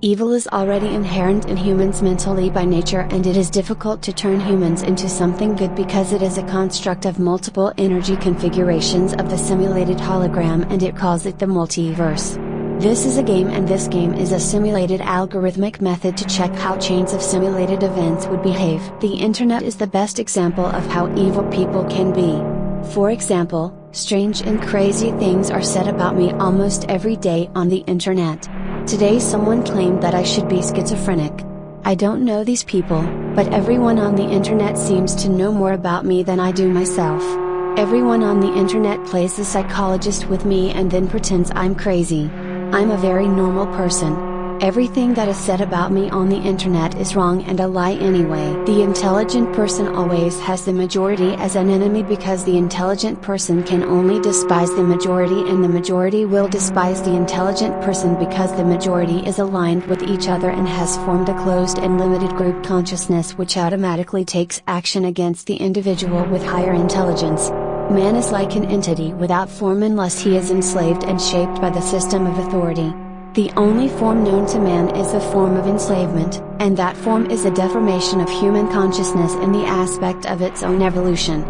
Evil is already inherent in humans mentally by nature, and it is difficult to turn humans into something good because it is a construct of multiple energy configurations of the simulated hologram, and it calls it the multiverse. This is a game, and this game is a simulated algorithmic method to check how chains of simulated events would behave. The internet is the best example of how evil people can be. For example, strange and crazy things are said about me almost every day on the internet. Today someone claimed that I should be schizophrenic. I don't know these people, but everyone on the internet seems to know more about me than I do myself. Everyone on the internet plays the psychologist with me and then pretends I'm crazy. I'm a very normal person. Everything that is said about me on the internet is wrong and a lie anyway. The intelligent person always has the majority as an enemy because the intelligent person can only despise the majority, and the majority will despise the intelligent person because the majority is aligned with each other and has formed a closed and limited group consciousness which automatically takes action against the individual with higher intelligence. Man is like an entity without form unless he is enslaved and shaped by the system of authority. The only form known to man is the form of enslavement, and that form is a deformation of human consciousness in the aspect of its own evolution.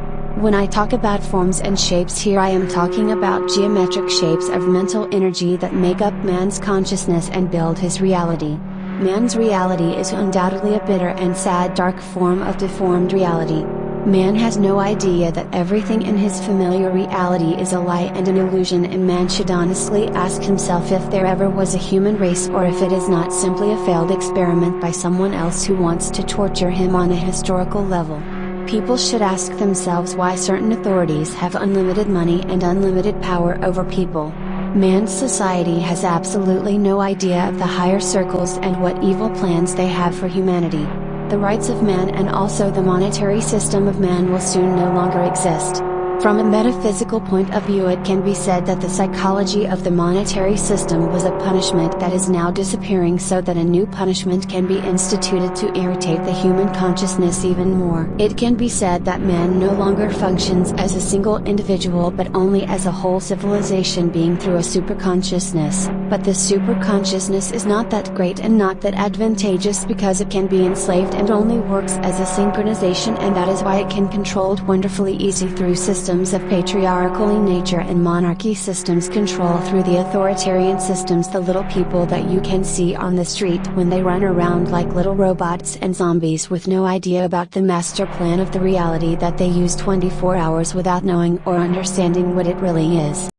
When I talk about forms and shapes here, I am talking about geometric shapes of mental energy that make up man's consciousness and build his reality. Man's reality is undoubtedly a bitter and sad dark form of deformed reality. Man has no idea that everything in his familiar reality is a lie and an illusion, and man should honestly ask himself if there ever was a human race, or if it is not simply a failed experiment by someone else who wants to torture him on a historical level. People should ask themselves why certain authorities have unlimited money and unlimited power over people. Man's society has absolutely no idea of the higher circles and what evil plans they have for humanity. The rights of man and also the monetary system of man will soon no longer exist. From a metaphysical point of view, it can be said that the psychology of the monetary system was a punishment that is now disappearing, so that a new punishment can be instituted to irritate the human consciousness even more. It can be said that man no longer functions as a single individual but only as a whole civilization being through a superconsciousness, but this superconsciousness is not that great and not that advantageous because it can be enslaved and only works as a synchronization, and that is why it can controlled wonderfully easy through systems of patriarchal in nature and monarchy systems control through the authoritarian systems the little people that you can see on the street when they run around like little robots and zombies with no idea about the master plan of the reality that they use 24 hours without knowing or understanding what it really is.